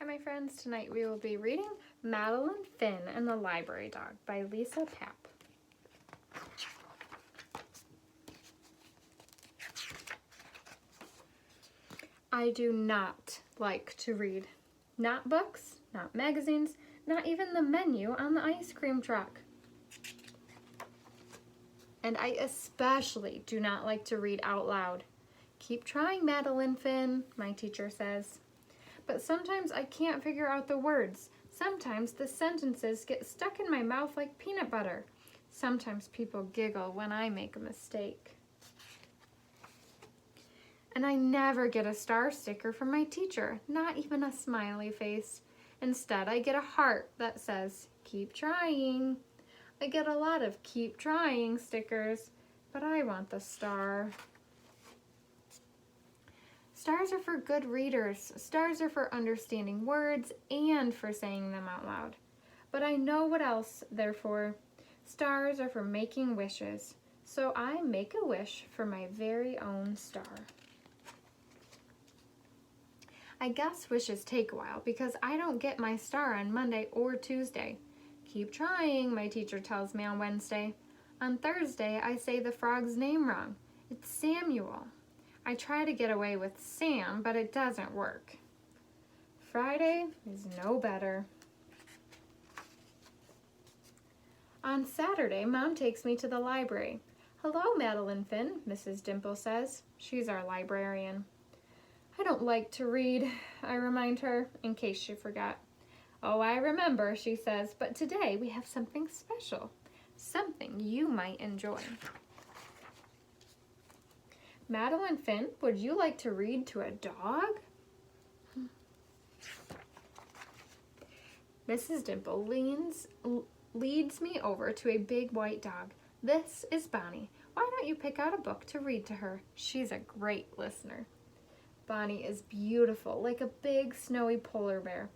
Hi my friends, tonight we will be reading Madeline Finn and the Library Dog by Lisa Papp. I do not like to read. Not books, not magazines, not even the menu on the ice cream truck. And I especially do not like to read out loud. Keep trying, Madeline Finn, my teacher says. But sometimes I can't figure out the words. Sometimes the sentences get stuck in my mouth like peanut butter. Sometimes people giggle when I make a mistake. And I never get a star sticker from my teacher, not even a smiley face. Instead, I get a heart that says, keep trying. I get a lot of keep trying stickers, but I want the star. Stars are for good readers. Stars are for understanding words and for saying them out loud. But I know what else they're for. Stars are for making wishes. So I make a wish for my very own star. I guess wishes take a while because I don't get my star on Monday or Tuesday. Keep trying, my teacher tells me on Wednesday. On Thursday, I say the frog's name wrong. It's Samuel. I try to get away with Sam, but it doesn't work. Friday is no better. On Saturday, Mom takes me to the library. Hello, Madeline Finn, Mrs. Dimple says. She's our librarian. I don't like to read, I remind her, in case she forgot. Oh, I remember, she says, but today we have something special, something you might enjoy. Madeline Finn, would you like to read to a dog? Mrs. Dimple leads me over to a big white dog. This is Bonnie. Why don't you pick out a book to read to her? She's a great listener. Bonnie is beautiful, like a big snowy polar bear.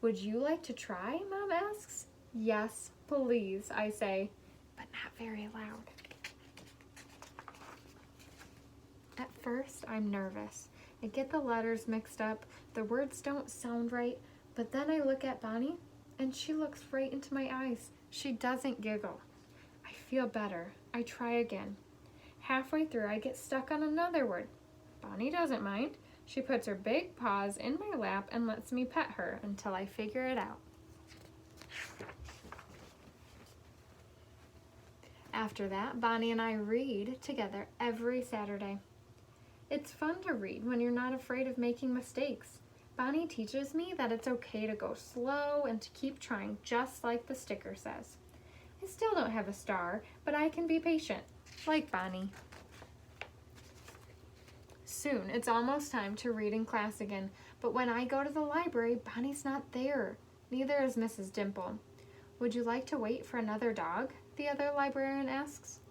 Would you like to try, Mom asks. Yes, please, I say, but not very loud. At first, I'm nervous. I get the letters mixed up, the words don't sound right, but then I look at Bonnie, and she looks right into my eyes. She doesn't giggle. I feel better. I try again. Halfway through, I get stuck on another word. Bonnie doesn't mind. She puts her big paws in my lap and lets me pet her until I figure it out. After that, Bonnie and I read together every Saturday. It's fun to read when you're not afraid of making mistakes. Bonnie teaches me that it's okay to go slow and to keep trying, just like the sticker says. I still don't have a star, but I can be patient, like Bonnie. Soon, it's almost time to read in class again, but when I go to the library, Bonnie's not there. Neither is Mrs. Dimple. Would you like to wait for another dog? The other librarian asks.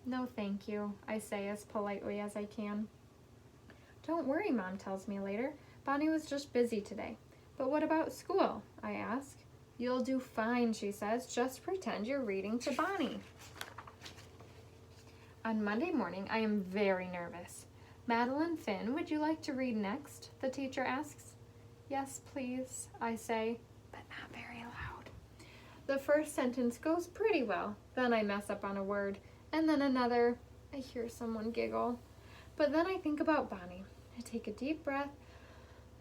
No, thank you, I say as politely as I can. Don't worry, Mom tells me later. Bonnie was just busy today. But what about school? I ask. You'll do fine, she says. Just pretend you're reading to Bonnie. On Monday morning, I am very nervous. Madeline Finn, would you like to read next? The teacher asks. Yes, please, I say, but not very loud. The first sentence goes pretty well. Then I mess up on a word, and then another. I hear someone giggle. But then I think about Bonnie. I take a deep breath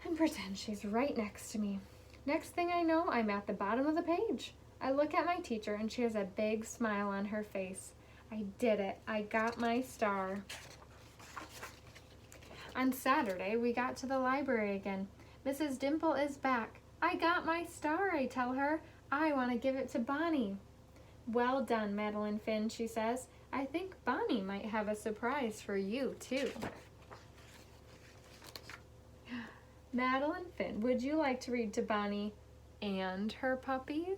and pretend she's right next to me. Next thing I know, I'm at the bottom of the page. I look at my teacher and she has a big smile on her face. I did it. I got my star. On Saturday, we got to the library again. Mrs. Dimple is back. I got my star, I tell her. I want to give it to Bonnie. Well done, Madeline Finn, she says. I think Bonnie might have a surprise for you, too. Madeline Finn, would you like to read to Bonnie and her puppies?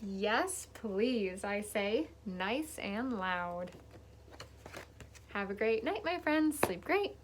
Yes, please, I say, nice and loud. Have a great night, my friends. Sleep great.